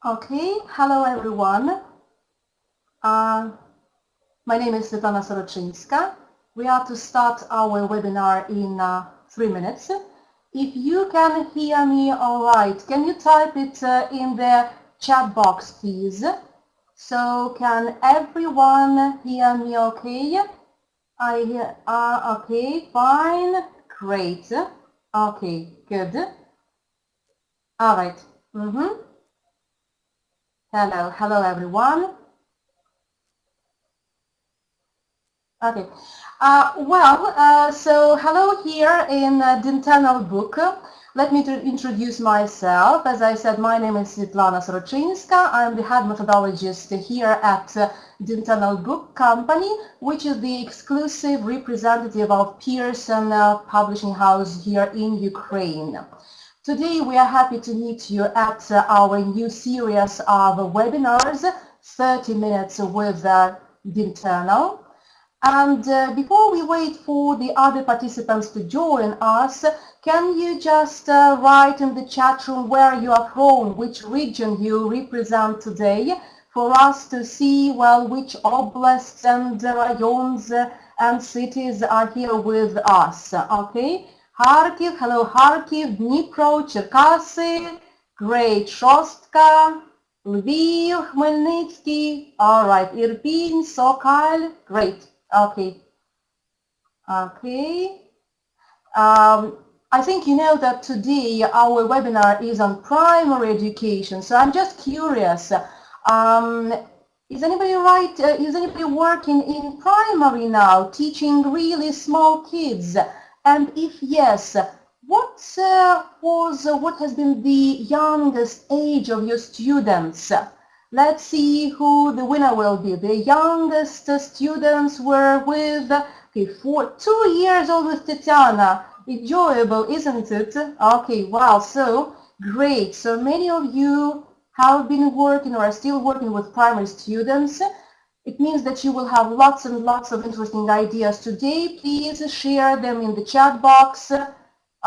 Okay, hello everyone. My name is Svetlana Soroczynska. We are to start our webinar in 3 minutes. If you can hear me all right, can you type it in the chat box, please? So can everyone hear me okay? I hear, okay, fine, great. Okay, good. All right. Hello everyone. Okay. So hello here in dinternal-book. Let me introduce myself. As I said, my name is Svetlana Soroczynska. I'm the head methodologist here at dinternal-book company, which is the exclusive representative of Pearson publishing house here in Ukraine. Today we are happy to meet you at our new series of webinars, 30 minutes with Dinternal. And before we wait for the other participants to join us, can you just write in the chat room where you are from, which region you represent today, for us to see, well, which oblasts and rayons and cities are here with us, okay? Kharkiv, hello Kharkiv, Dnipro, Cherkasy, great, Shostka, Lviv, Khmelnytsky, all right, Irpin, Sokal, great. Okay. I think you know that today our webinar is on primary education. So I'm just curious. Is anybody working in primary now, teaching really small kids? And if yes, what has been the youngest age of your students? Let's see who the winner will be. The youngest students were with, okay, 2 years old with Tatiana. Enjoyable, isn't it? Okay, wow, so great. So many of you have been working or are still working with primary students. It means that you will have lots and lots of interesting ideas today. Please share them in the chat box.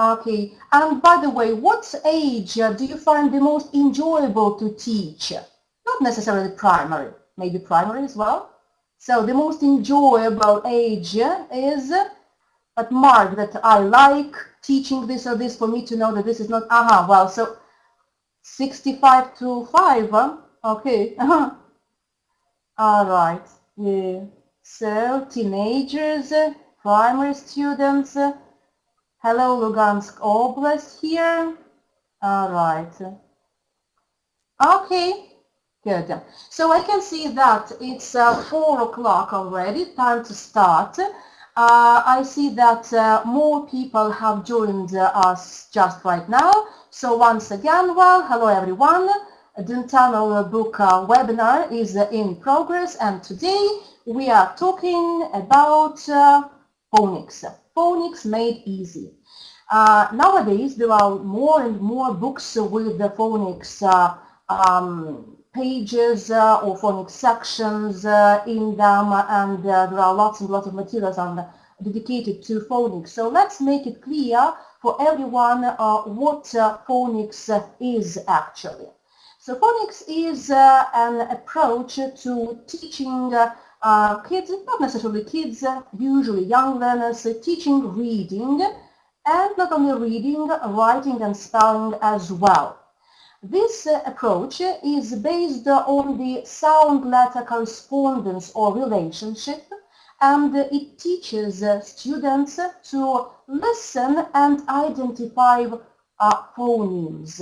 Okay, and by the way, what age do you find the most enjoyable to teach? Not necessarily primary, maybe primary as well. So the most enjoyable age is, but mark that I like teaching this or this for me to know that this is not, well, so 65 to 5, okay. All right, yeah. So teenagers, primary students, hello Lugansk Oblast here. All right. Okay. Good. So I can see that it's 4 o'clock already, time to start. I see that more people have joined us just right now. So once again, well, hello everyone. The dinternal-book webinar is in progress, and today we are talking about phonics. Phonics made easy. Nowadays, there are more and more books with the phonics pages or phonics sections in them, and there are lots and lots of materials dedicated to phonics. So let's make it clear for everyone what phonics is actually. So phonics is an approach to teaching kids, not necessarily kids, usually young learners, teaching reading, and not only reading, writing and spelling as well. This approach is based on the sound-letter correspondence or relationship, and it teaches students to listen and identify phonemes,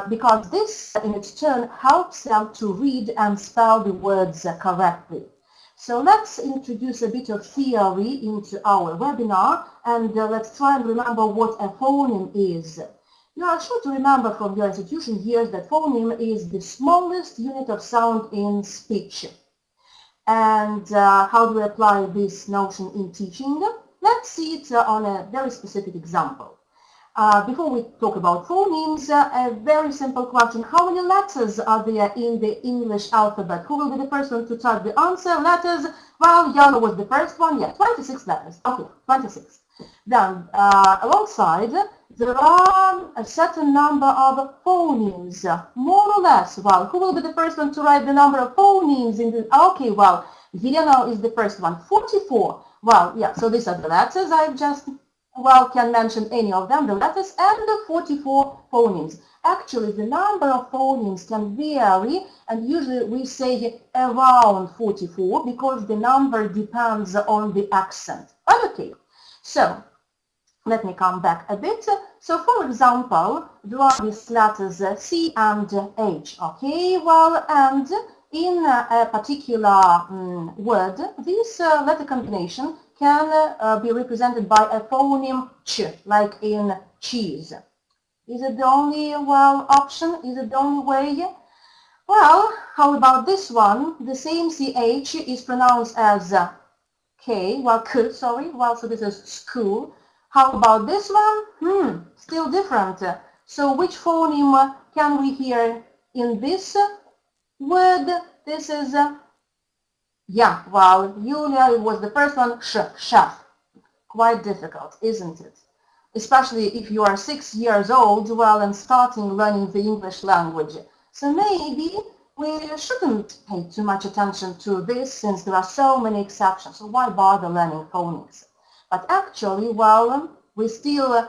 because this in its turn helps them to read and spell the words correctly. So let's introduce a bit of theory into our webinar, and let's try and remember what a phoneme is. You are sure to remember from your institution years that phoneme is the smallest unit of sound in speech. And how do we apply this notion in teaching? Let's see it on a very specific example. Before we talk about phonemes, a very simple question. How many letters are there in the English alphabet? Who will be the first one to type the answer? Letters, well, yellow was the first one. Yeah, 26 letters. Okay, 26. Then, alongside, there are a certain number of phonemes, more or less. Well, who will be the first one to write the number of phonemes in the, okay, well, Vilena is the first one, 44. Well, yeah, so these are the letters. I just, well, can mention any of them, the letters and the 44 phonemes. Actually, the number of phonemes can vary, and usually we say around 44 because the number depends on the accent. Okay, so let me come back a bit. So, for example, there are these letters C and H, okay? Well, and in a particular word, this letter combination can be represented by a phoneme ch, like in cheese. Is it the only, well, option? Is it the only way? Well, how about this one? The same CH is pronounced as K, well, K, sorry. Well, so this is school. How about this one? Still different. So which phoneme can we hear in this word? This is, yeah, well, Julia was the first one, chef. Quite difficult, isn't it? Especially if you are 6 years old, well, and starting learning the English language. So maybe we shouldn't pay too much attention to this since there are so many exceptions. So why bother learning phonics? But actually, well, we still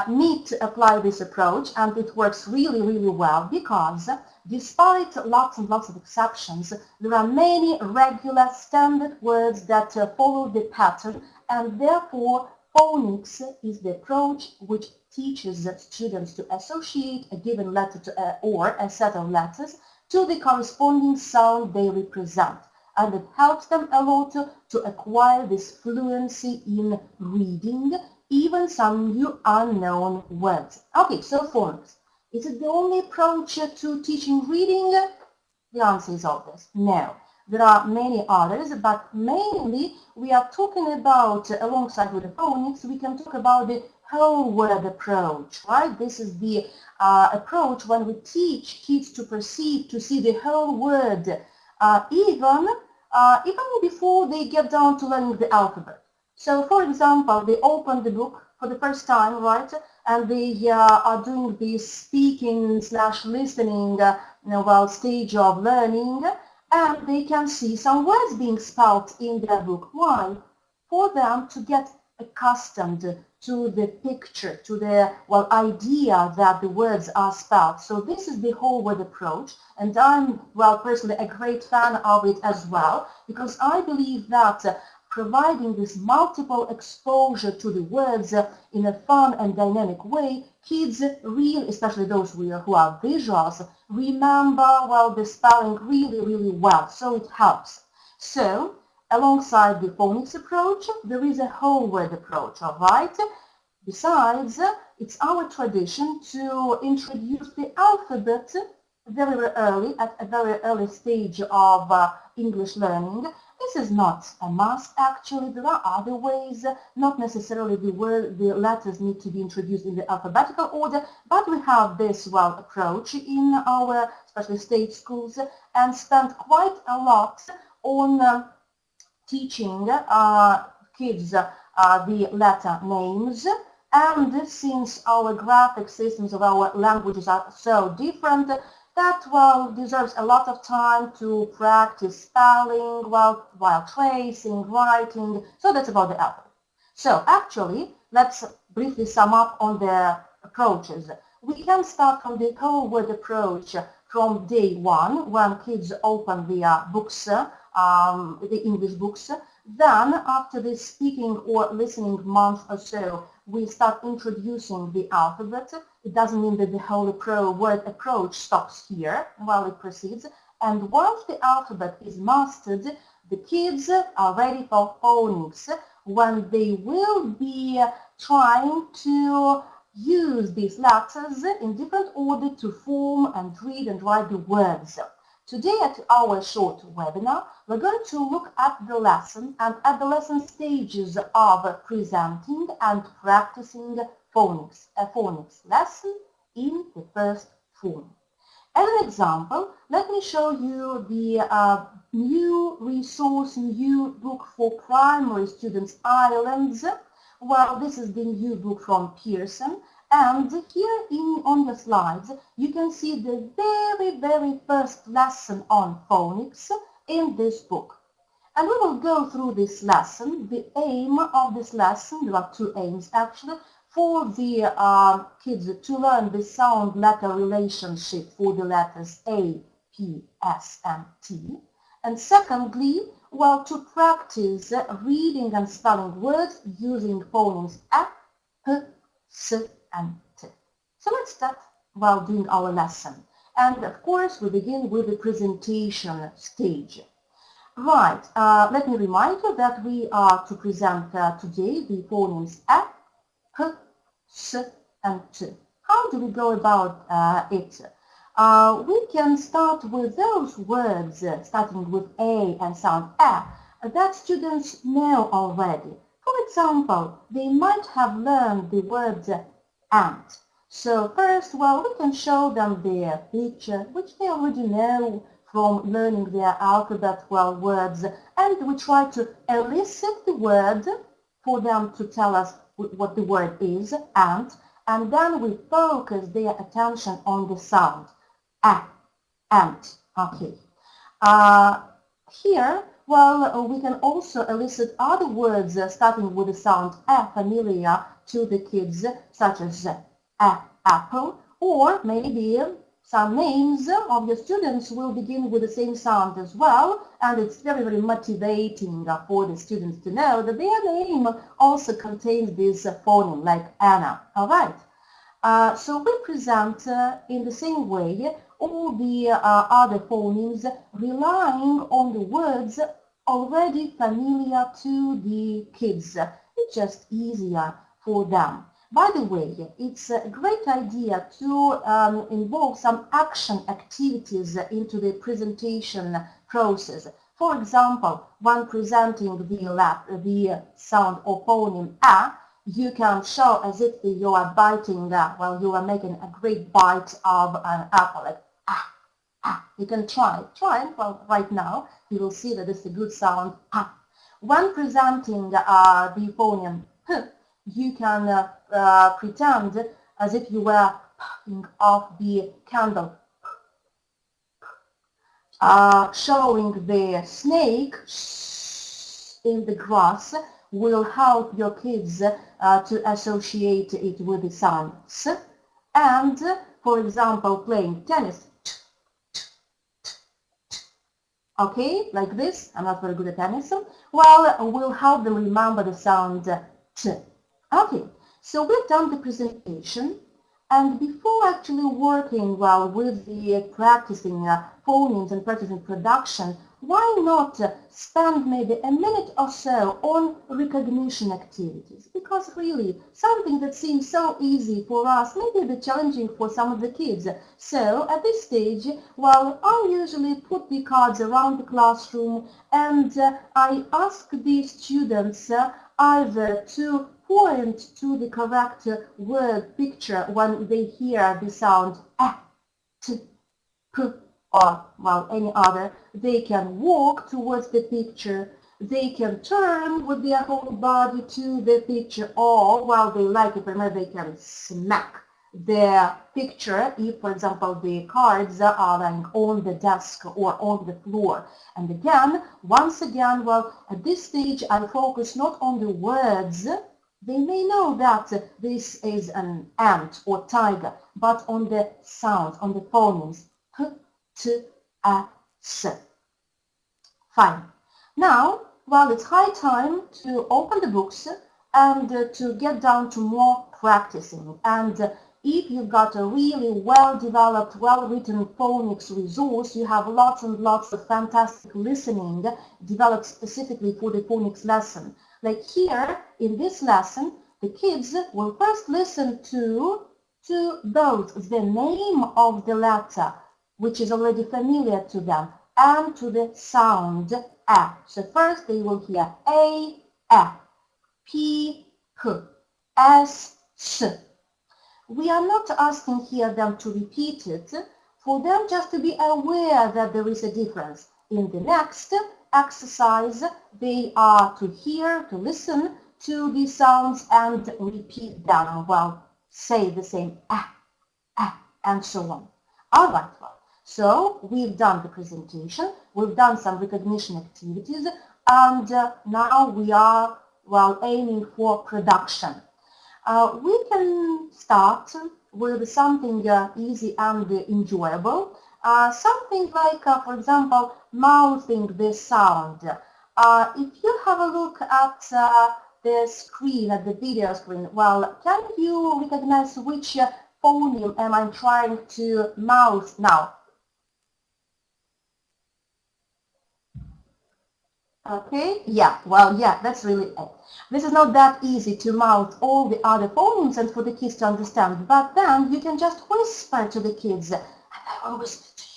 need to apply this approach, and it works really, really well because despite lots and lots of exceptions, there are many regular standard words that follow the pattern, and therefore phonics is the approach which teaches students to associate a given letter to or a set of letters to the corresponding sound they represent. And it helps them a lot to acquire this fluency in reading, even some new unknown words. Okay, so phonics. Is it the only approach to teaching reading? The answer is obvious. No. There are many others, but mainly we are talking about, alongside with the phonics, we can talk about the whole word approach, right? This is the approach when we teach kids to perceive, to see the whole word, even before they get down to learning the alphabet. So, for example, they open the book for the first time, right? And they are doing this speaking / listening stage of learning, and they can see some words being spelled in their book. Why? For them to get accustomed to the picture, to the idea that the words are spelled. So this is the whole word approach, and I'm personally a great fan of it as well, because I believe that providing this multiple exposure to the words in a fun and dynamic way, kids really, especially those who are visuals, remember the spelling really, really well. So it helps. So alongside the phonics approach, there is a whole word approach, all right? Besides, it's our tradition to introduce the alphabet very early, at a very early stage of English learning. This is not a must, actually. There are other ways, not necessarily the letters need to be introduced in the alphabetical order, but we have this approach in our, especially state schools, and spend quite a lot on teaching kids the letter names. And since our graphic systems of our languages are so different, that deserves a lot of time to practice spelling while tracing, writing. So that's about the alphabet. So actually, let's briefly sum up on the approaches. We can start from the whole word approach from day one, when kids open the books, the English books. Then, after the speaking or listening month or so, we start introducing the alphabet. It doesn't mean that the whole word approach stops here while it proceeds. And once the alphabet is mastered, the kids are ready for phonics, when they will be trying to use these letters in different order to form and read and write the words. Today at our short webinar, we're going to look at the lesson and at the lesson stages of presenting and practicing phonics, a phonics lesson in the first form. As an example, let me show you the new resource, new book for primary students, Islands. Well, this is the new book from Pearson, And here on the slides, you can see the very first lesson on phonics in this book. And we will go through this lesson. The aim of this lesson, there are two aims actually, for the kids to learn the sound-letter relationship for the letters A, P, S, and T. And secondly, well, to practice reading and spelling words using phonemes A, P, S, and T. So let's start while doing our lesson. And of course, we begin with the presentation stage. Right, let me remind you that we are to present today the phonemes A, P, S, and T. How do we go about it? We can start with those words starting with A and sound A that students know already. For example, they might have learned the word ant. So first, well, we can show them their picture, which they already know from learning their alphabet, well, words, and we try to elicit the word for them to tell us what the word is, ant, and then we focus their attention on the sound. Ant. Okay. Here, well, we can also elicit other words starting with the sound A, familiar to the kids, such as apple, or maybe some names of your students will begin with the same sound as well, and it's very motivating for the students to know that their name also contains this phoneme, like Anna. All right. So we present in the same way all the other phonemes relying on the words already familiar to the kids. It's just easier for them. By the way, it's a great idea to involve some action activities into the presentation process. For example, when presenting the sound or phoneme A, you can show as if you are biting, well, you are making a great bite of an apple, like You can try it. Well, right now, you will see that it's a good sound. When presenting the phoneme P, you can pretend as if you were puffing off the candle, showing the snake in the grass will help your kids to associate it with the sound S. And, for example, playing tennis, okay, like this. I'm not very good at tennis. Well, we'll help them remember the sound T. Okay, so we've done the presentation, and before actually working well with the practicing phonemes and practicing production, why not spend maybe a minute or so on recognition activities? Because really, something that seems so easy for us may be a bit challenging for some of the kids. So at this stage, well, I usually put the cards around the classroom and I ask the students either to point to the correct word picture when they hear the sound T, P, or, well, any other. They can walk towards the picture, they can turn with their whole body to the picture, or, well, they like it, maybe they can smack their picture if, for example, the cards are lying on the desk or on the floor. And again, once again, well, at this stage, I focus not on the words. They may know that this is an ant or tiger, but on the sounds, on the phonemes. P, T, A, S. Fine. Now, well, it's high time to open the books and to get down to more practicing. And if you've got a really well-developed, well-written phonics resource, you have lots and lots of fantastic listening developed specifically for the phonics lesson. Like here, in this lesson, the kids will first listen to both the name of the letter, which is already familiar to them, and to the sound A. So first they will hear A, P, P, S, S. We are not asking here them to repeat it, for them just to be aware that there is a difference. In the next exercise, they are to hear, to listen to these sounds and repeat them. Well, say the same and so on. All right, well, so we've done the presentation, we've done some recognition activities, and now we are, well, aiming for production. We can start with something easy and enjoyable, something like, for example, mouthing the sound. If you have a look at the screen, at the video screen, well, can you recognize which phoneme am I trying to mouth now? Okay, yeah, well, yeah, that's really it. This is not that easy to mouth all the other phonemes and for the kids to understand, but then you can just whisper to the kids, and I will whisper to you,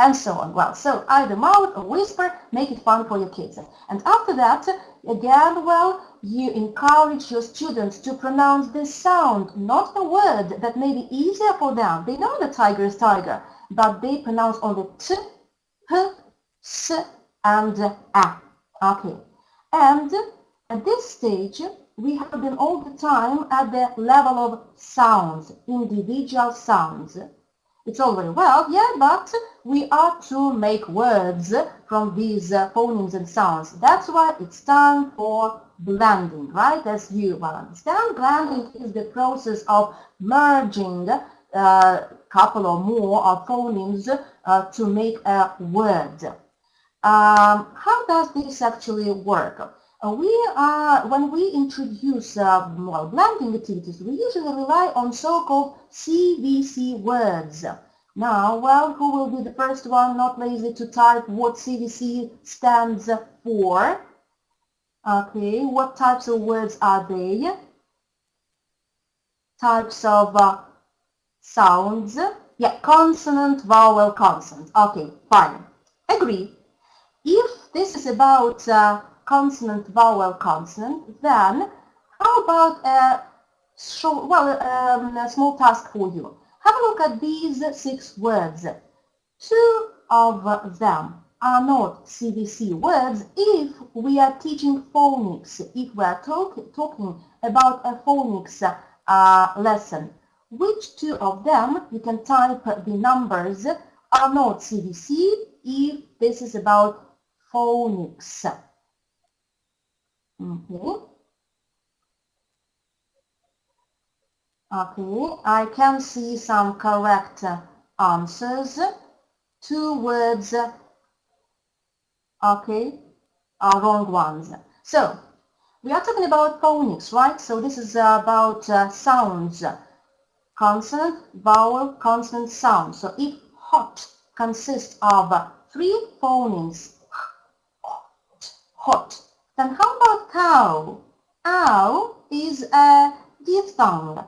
and so on. Well, so either mouth or whisper, make it fun for your kids. And after that, again, well, you encourage your students to pronounce this sound, not a word that may be easier for them. They know the tiger is tiger, but they pronounce only t, p, s, and a. Okay. And at this stage, we have been all the time at the level of sounds, individual sounds. It's all very well, yeah, but we are to make words from these phonemes and sounds. That's why it's time for blending, right? As you well understand, blending is the process of merging a couple or more of phonemes to make a word. How does this actually work? When we introduce well, blending activities, we usually rely on so-called CVC words. Now, well, who will be the first one not lazy to type what CVC stands for? Okay, what types of words are they? Types of sounds. Yeah, consonant, vowel, consonant. Okay, fine. Agree. If this is about consonant, vowel, consonant, then how about a small task for you? Have a look at these 6 words. 2 of them are not CVC words if we are teaching phonics, if we are talking about a phonics lesson. Which 2 of them, you can type the numbers, are not CVC if this is about phonics? Okay. Okay, I can see some correct answers. 2 words, okay, are wrong ones. So, we are talking about phonics, right? So this is about sounds. Consonant, vowel, consonant, sound. So if hot consists of 3 phonemes, hot, then how about cow? Ow is a diphthong.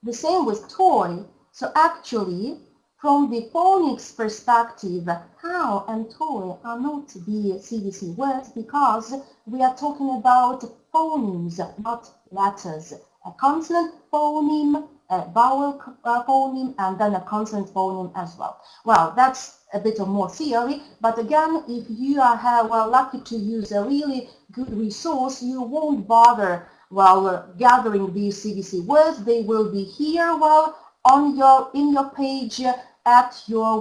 The same with toy. So actually, from the phonics perspective, cow and toy are not the CVC words because we are talking about phonemes, not letters. A consonant phoneme, a vowel phoneme, and then a consonant phoneme as well. Well, that's a bit of more theory, but again, if you are lucky to use a really good resource, you won't bother gathering these CVC words. They will be here in your page at your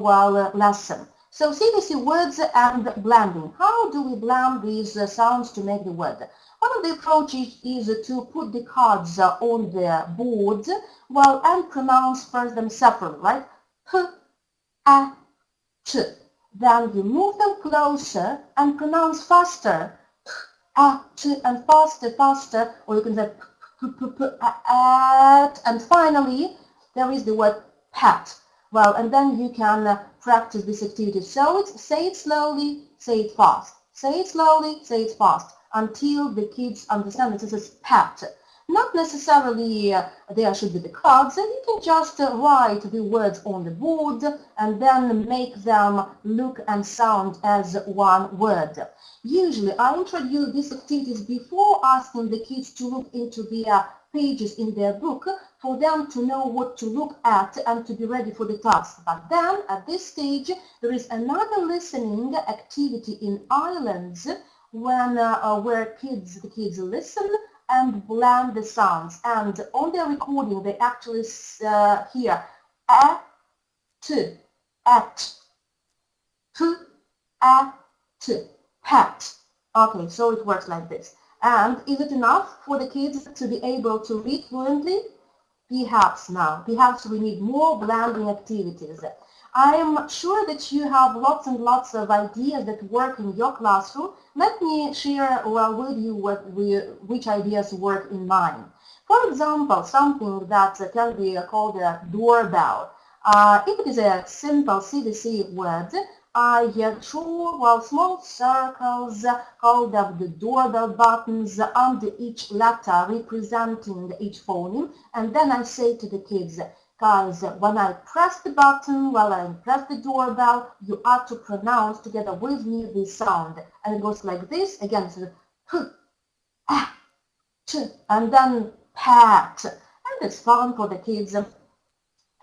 lesson. So CVC words and blending. How do we blend these sounds to make the word? One of the approaches is to put the cards on the board and pronounce first them separately, right? P, A, T. Then you move them closer and pronounce faster. And faster, or you can say at, and finally there is the word pet. Well, and then you can practice this activity. So say it slowly, say it fast. Say it slowly, say it fast, until the kids understand that this is pet. Not necessarily there should be the cards, and you can just write the words on the board and then make them look and sound as one word. Usually, I introduce these activities before asking the kids to look into their pages in their book for them to know what to look at and to be ready for the task. But then, at this stage, there is another listening activity in islands where the kids listen and blend the sounds. And on their recording, they actually hear a, t, at, p, a, t, pat. Okay, so it works like this. And is it enough for the kids to be able to read fluently? Perhaps now. Perhaps we need more blending activities. I am sure that you have lots and lots of ideas that work in your classroom. Let me share with you which ideas work in mine. For example, something that can be called a doorbell. If it is a simple CVC word, I draw small circles called the doorbell buttons under each letter representing each phoneme, and then I say to the kids, guys, when I press the button, while I press the doorbell, you are to pronounce together with me this sound. And it goes like this, again, so h, ah, ch, and then pat. And it's fun for the kids, a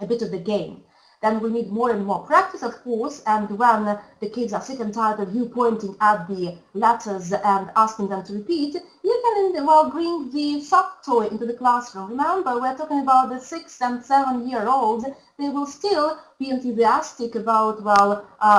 bit of the game. Then we need more and more practice, of course, and when the kids are sick and tired of you pointing at the letters and asking them to repeat, you can bring the soft toy into the classroom. Remember, we're talking about the 6- and 7-year-olds. They will still be enthusiastic about,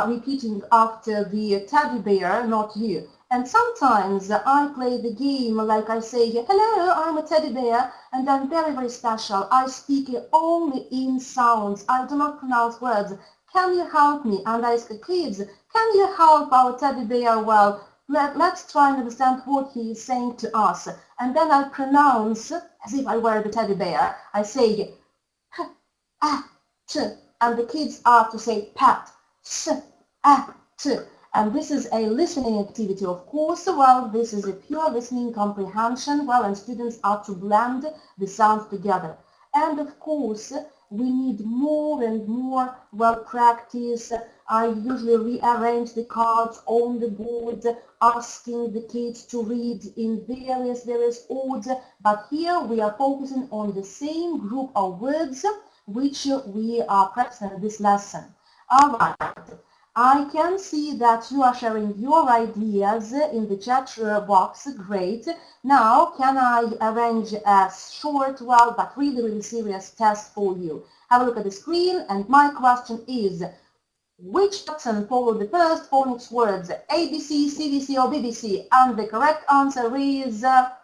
repeating after the teddy bear, not you. And sometimes I play the game like I say, hello, I'm a teddy bear, and then very, very special. I speak only in sounds. I do not pronounce words. Can you help me? And I ask the kids, can you help our teddy bear? Well, let's try and understand what he is saying to us. And then I'll pronounce as if I were the teddy bear. I say, h, ah, t, and the kids are to say pat, s, ah, t. And this is a listening activity, of course. Well, this is a pure listening comprehension. Well, and students are to blend the sounds together. And of course, we need more and more, practice. I usually rearrange the cards on the board, asking the kids to read in various order. But here we are focusing on the same group of words which we are practicing in this lesson. All right. I can see that you are sharing your ideas in the chat box. Great. Now, can I arrange a short, but really, really serious test for you? Have a look at the screen, and my question is, which button followed the first phonics words, ABC, CVC, or BBC? And the correct answer is, again,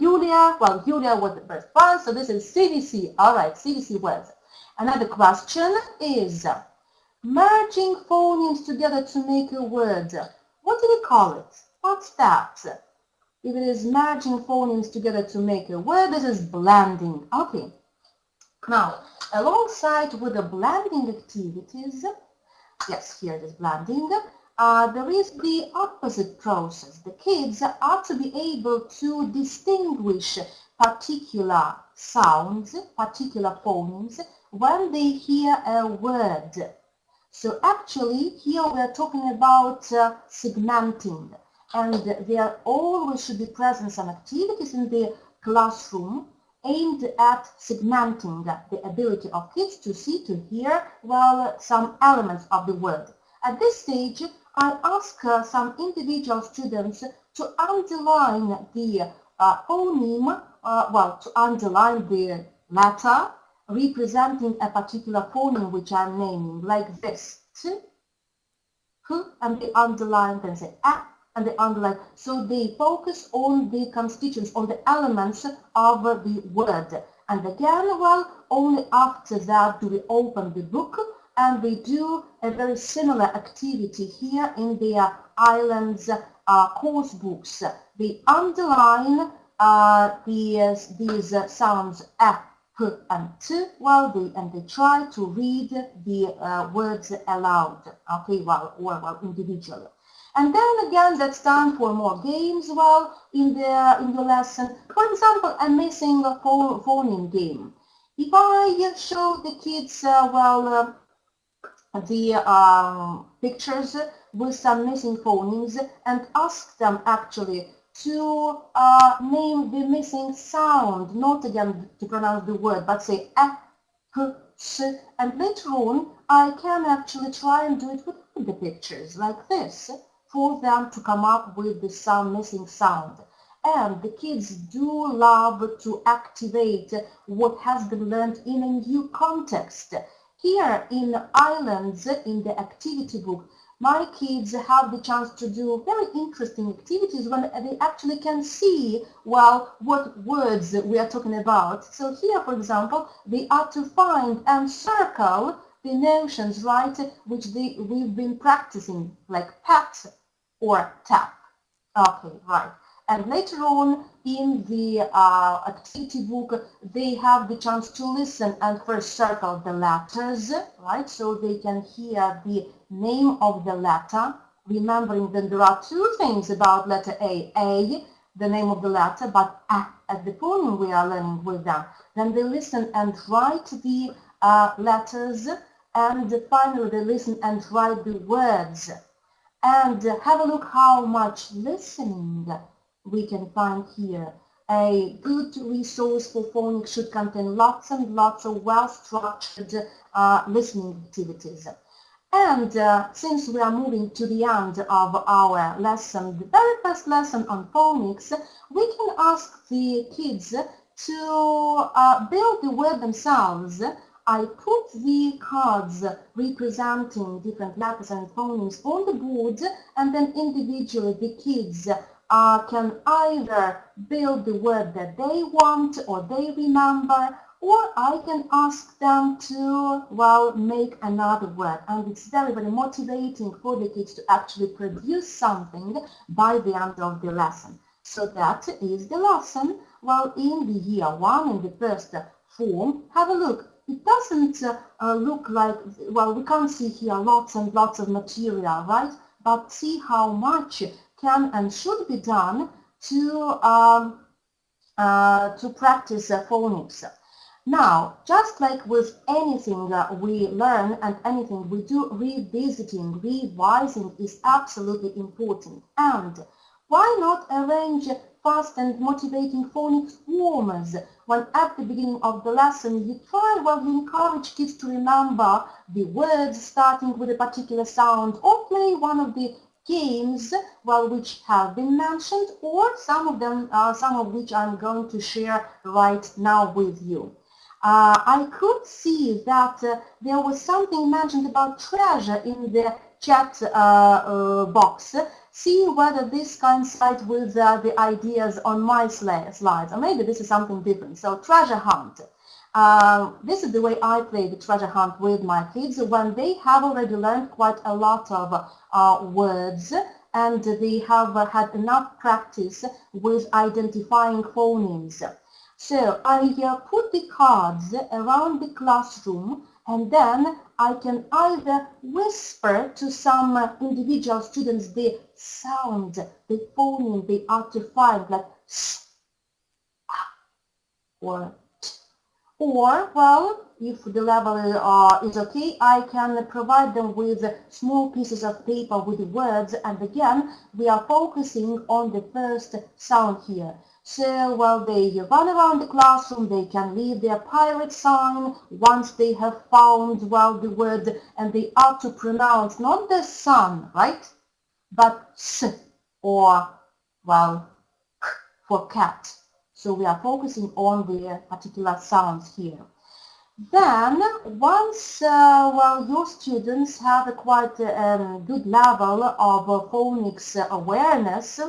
Julia was the first one, so this is CVC. All right, CVC words. Another question is, merging phonemes together to make a word. What do we call it? What's that? If it is merging phonemes together to make a word, this is blending. Okay. Now, alongside with the blending activities, yes, here it is blending, there is the opposite process. The kids are to be able to distinguish particular sounds, particular phonemes, when they hear a word. So actually, here we are talking about segmenting, and there always should be present some activities in the classroom aimed at segmenting the ability of kids to see, to hear, some elements of the word. At this stage, I ask some individual students to underline the phoneme, to underline the letter representing a particular phoneme which I'm naming, like this, t, h, and they underline, then say a, and they underline. So they focus on the constituents, on the elements of the word. And again, only after that do we open the book, and we do a very similar activity here in their islands course books. They underline these sounds a, p, and t, and they try to read the words aloud, okay, or individually. And then again, that's time for more games, in the lesson. For example, a missing phoneme game. If I show the kids, the pictures with some missing phonemes and ask them actually to name the missing sound, not again to pronounce the word, but say a, p, s, and later on I can actually try and do it with the pictures like this for them to come up with the missing sound. and the kids do love to activate what has been learned in a new context. Here in Islands, in the activity book, my kids have the chance to do very interesting activities when they actually can see, well, what words we are talking about. So here, for example, they are to find and circle the notions, right, which we've been practicing, like pat or tap. Okay, right. And later on in the activity book, they have the chance to listen and first circle the letters, right? So they can hear the name of the letter, remembering that there are two things about letter A, the name of the letter, but as the phoneme we are learning with them. Then they listen and write the letters, and finally they listen and write the words. And have a look how much listening we can find here. A good resource for phonics should contain lots and lots of well-structured listening activities. And since we are moving to the end of our lesson, the very first lesson on phonics, we can ask the kids to build the word themselves. I put the cards representing different letters and phonemes on the board, and then individually the kids can either build the word that they want or they remember, or I can ask them to, well, make another word. And it's very, very motivating for the kids to actually produce something by the end of the lesson. So that is the lesson. Well, in the year one, in the first form, have a look. It doesn't look like, well, we can't see here lots and lots of material, right? But see how much can and should be done to practice phonics. Now, just like with anything we learn and anything we do, revisiting, revising is absolutely important. And why not arrange fast and motivating phonics warmers when at the beginning of the lesson you try, well, you encourage kids to remember the words starting with a particular sound, or play one of the games, well, which have been mentioned, or some of them, some of which I'm going to share right now with you. I could see that there was something mentioned about treasure in the chat box. See whether this coincides with the ideas on my slides, or maybe this is something different. So treasure hunt. This is the way I play the treasure hunt with my kids when they have already learned quite a lot of words, and they have had enough practice with identifying phonemes. So I put the cards around the classroom, and then I can either whisper to some individual students the sound, the phoneme they are to find, like s, or t. Or, well, if the level is okay, I can provide them with small pieces of paper with words, and again, we are focusing on the first sound here. So while they run around the classroom, they can leave their pirate sign once they have found, well, the word, and they are to pronounce not the sun, right, but s, or, well, k for cat. So we are focusing on the particular sounds here. Then, once, well, your students have a quite good level of phonics awareness,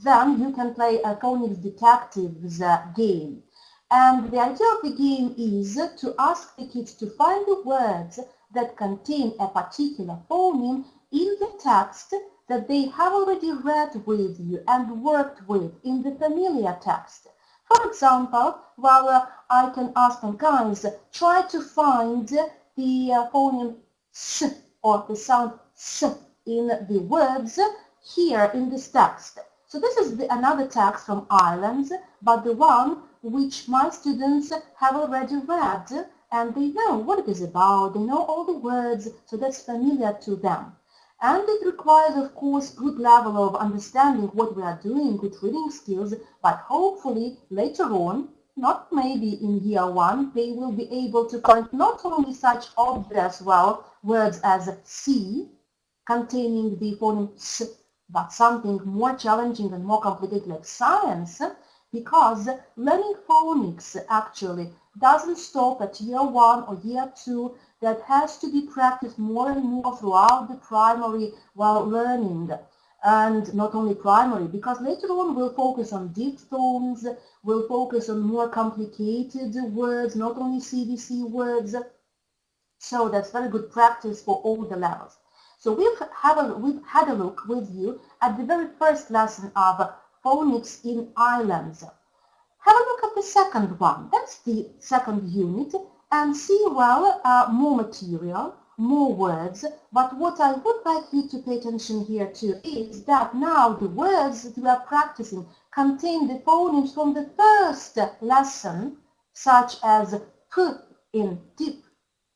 then you can play a phonics detectives game. And the idea of the game is to ask the kids to find the words that contain a particular phoneme in the text that they have already read with you and worked with in the familiar text. For example, well, I can ask them, guys, try to find the phoneme s, or the sound s, in the words here in this text. So this is another text from Ireland, but the one which my students have already read, and they know what it is about, they know all the words, so that's familiar to them. And it requires, of course, good level of understanding what we are doing, good reading skills, but hopefully later on, not maybe in year one, they will be able to find not only such obvious, well, words as see, containing the phoneme s, but something more challenging and more complicated like science, because learning phonics actually doesn't stop at year 1 or year 2. That has to be practiced more and more throughout the primary while learning. And not only primary, because later on we'll focus on diphthongs, we'll focus on more complicated words, not only CVC words. So that's very good practice for all the levels. So we've had a look with you at the very first lesson of phonics in islands. Have a look at the second one. That's the second unit, and see, well, more material, more words. But what I would like you to pay attention here to is that now the words that we are practicing contain the phonemes from the first lesson, such as p in tip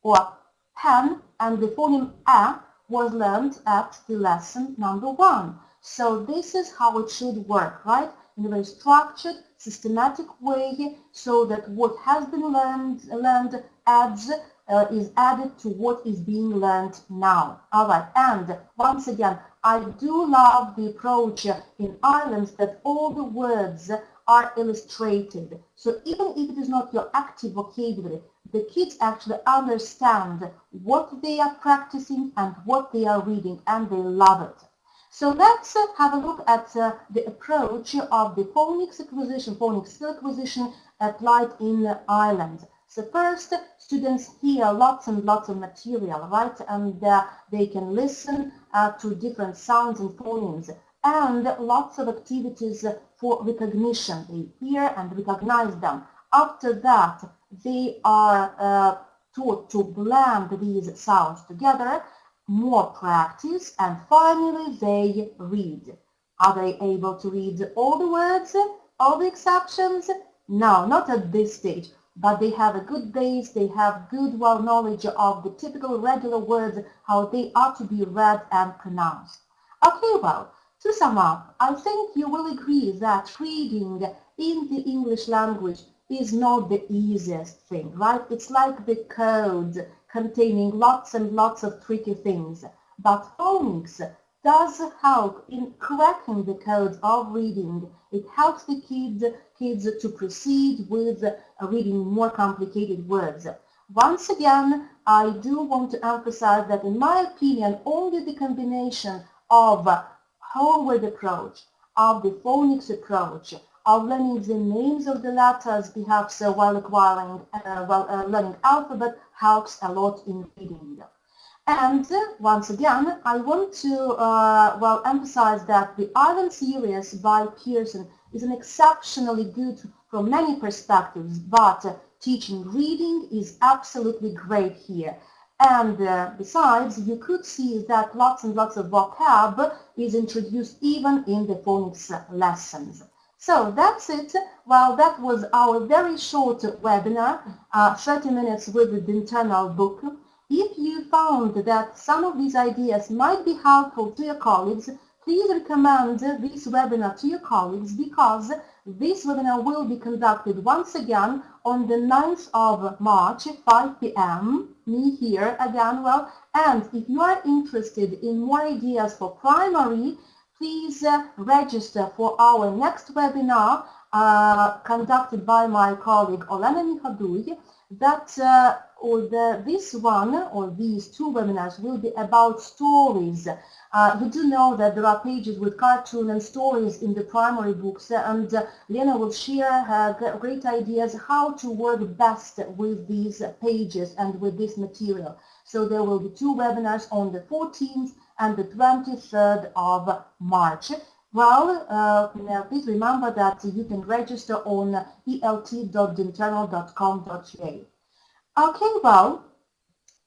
or pen, and the phoneme a was learned at the lesson number 1. So this is how it should work, right? In a very structured, systematic way, so that what has been learned is added to what is being learned now. All right, and once again, I do love the approach in islands that all the words are illustrated. So even if it is not your active vocabulary, the kids actually understand what they are practicing and what they are reading, and they love it. So let's have a look at the approach of the phonics acquisition, phonics skill acquisition applied in Ireland. So first, students hear lots and lots of material, right? And they can listen to different sounds and phonemes, and lots of activities for recognition. They hear and recognize them. After that, they are taught to blend these sounds together, more practice, and finally they read. Are they able to read all the words, all the exceptions? No, not at this stage, but they have a good base, they have good knowledge of the typical regular words, how they are to be read and pronounced. Okay, well, to sum up, I think you will agree that reading in the English language is not the easiest thing, right? It's like the code containing lots and lots of tricky things. But phonics does help in cracking the code of reading. It helps the kids to proceed with reading more complicated words. Once again, I do want to emphasize that, in my opinion, only the combination of whole word approach, of the phonics approach, of learning the names of the letters, perhaps while acquiring, learning alphabet, helps a lot in reading. And once again, I want to emphasize that the Island series by Pearson is an exceptionally good from many perspectives, but teaching reading is absolutely great here. And besides, you could see that lots and lots of vocab is introduced even in the phonics lessons. So that's it. Well, that was our very short webinar, 30 minutes with the internal book. If you found that some of these ideas might be helpful to your colleagues, please recommend this webinar to your colleagues, because this webinar will be conducted once again on the 9th of March, 5 p.m. Me here again. Well, and if you are interested in more ideas for primary, please register for our next webinar conducted by my colleague Olena Mihaduy. That this one or these two webinars will be about stories. You do know that there are pages with cartoon and stories in the primary books, and Lena will share her great ideas how to work best with these pages and with this material. So there will be two webinars on the 14th and the 23rd of March. Well, please remember that you can register on elt.dinternal.com.ua. Okay, well,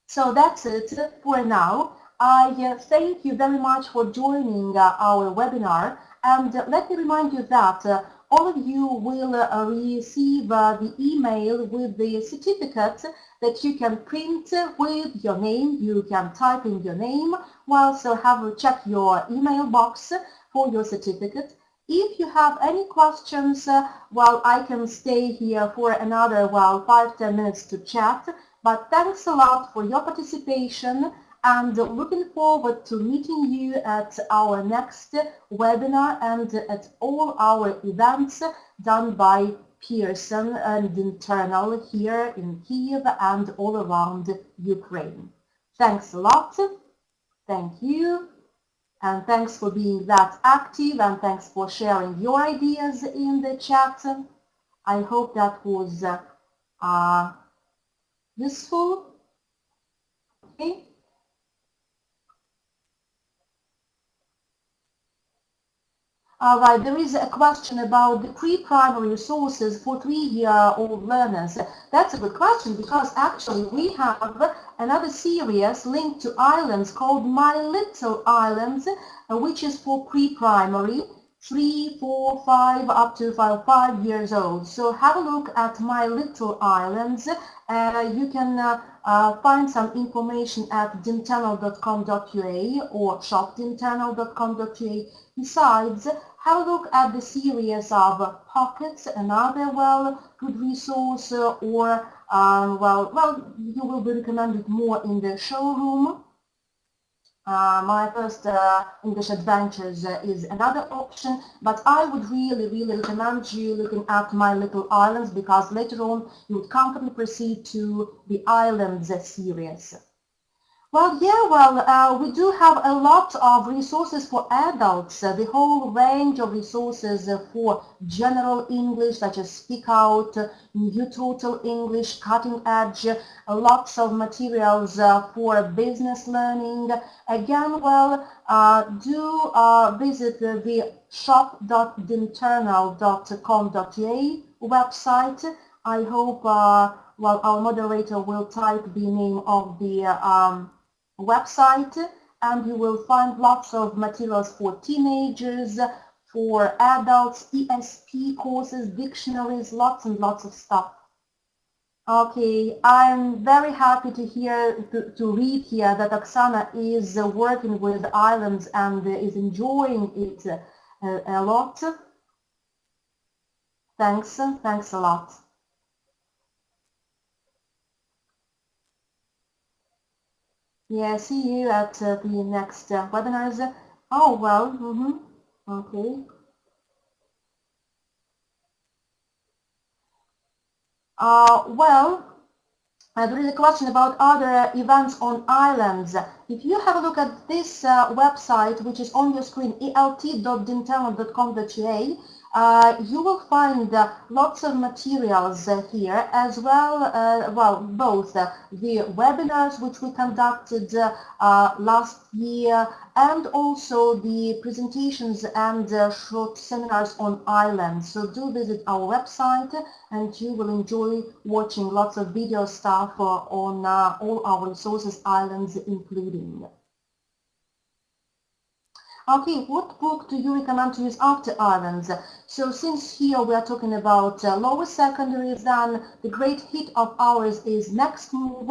so that's it for now. I thank you very much for joining our webinar, and let me remind you that all of you will receive the email with the certificate that you can print with your name. You can type in your name, while so check your email box for your certificate. If you have any questions, well, I can stay here for another 5-10 minutes to chat. But thanks a lot for your participation, and looking forward to meeting you at our next webinar and at all our events done by Pearson and Internal here in Kiev and all around Ukraine. Thanks a lot. Thank you. And thanks for being that active, and thanks for sharing your ideas in the chat. I hope that was useful. Okay. All right, there is a question about the pre-primary resources for 3-year-old learners. That's a good question, because actually we have another series linked to islands called My Little Islands, which is for pre-primary, 3, 4, 5, up to 5 years old. So have a look at My Little Islands. You can find some information at dinternal.com.ua or shopdinternal.com.ua. Besides, have a look at the series of Pockets, another good resource, or you will be recommended more in the showroom. My First English Adventures is another option, but I would really recommend you looking at My Little Islands, because later on you would comfortably proceed to the Islands series. Well, yeah, we do have a lot of resources for adults, the whole range of resources for general English, such as Speak Out, New Total English, Cutting Edge, lots of materials for business learning. Again, do visit the shop.dinternal.com.ua website. I hope, our moderator will type the name of the website, and you will find lots of materials for teenagers, for adults, ESP courses, dictionaries, lots and lots of stuff. Okay, I'm very happy to read here that Oksana is working with islands and is enjoying it a lot. Thanks a lot. Yeah, see you at the next webinars. Oh, well, okay. There is a question about other events on islands. If you have a look at this website, which is on your screen, elt.dinternal.com.ua, you will find lots of materials here, as well, both the webinars which we conducted last year, and also the presentations and short seminars on islands. So do visit our website, and you will enjoy watching lots of video stuff on all our resources, islands including. Okay, what book do you recommend to use after islands? So since here we are talking about lower secondaries, then the great hit of ours is Next Move,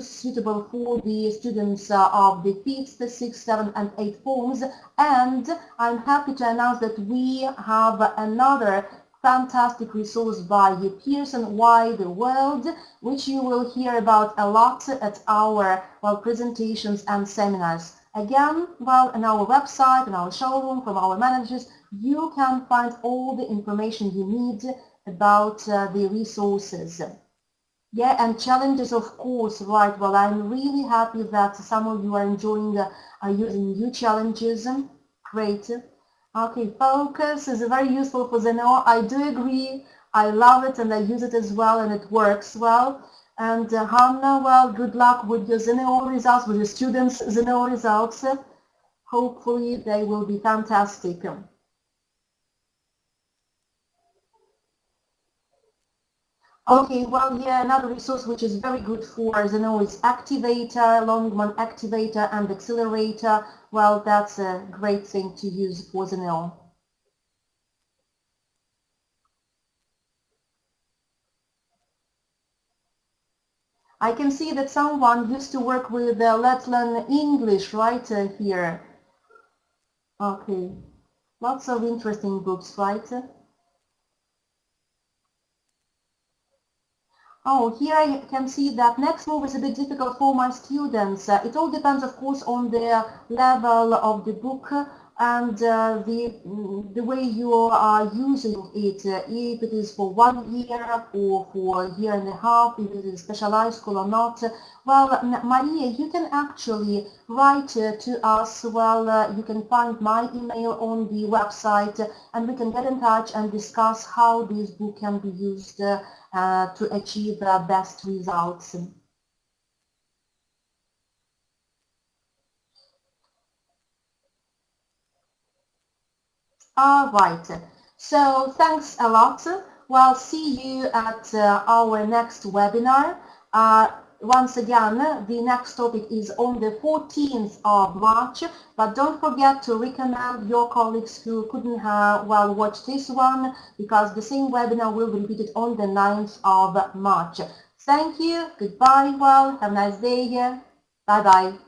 suitable for the students of the 5th, 6th, 7th and 8th forms. And I'm happy to announce that we have another fantastic resource by Pearson, Why the World, which you will hear about a lot at our presentations and seminars. Again, on our website, in our showroom, from our managers, you can find all the information you need about the resources. Yeah, and challenges, of course, right. Well, I'm really happy that some of you are enjoying using new challenges. Great. Okay, Focus is very useful for Zeno. I do agree. I love it and I use it as well, and it works well. And Hanna, good luck with your Zeno results, with your students' Zeno results. Hopefully they will be fantastic. Okay, another resource which is very good for Zeno is Activator, Longman Activator and Accelerator. Well, that's a great thing to use for Zeno. I can see that someone used to work with Let's Learn English right here. Okay, lots of interesting books, right? Oh, here I can see that next move is a bit difficult for my students. It all depends, of course, on the level of the book and the way you are using it. If it is for 1 year or for a year and a half, if it is a specialized school or not. Well, Maria, you can actually write to us. Well, you can find my email on the website, and we can get in touch and discuss how this book can be used to achieve the best results. All right. So thanks a lot. Well, see you at our next webinar. Once again, the next topic is on the 14th of March, but don't forget to recommend your colleagues who couldn't well watch this one, because the same webinar will be repeated on the 9th of March. Thank you. Goodbye. Well, have a nice day. Bye-bye.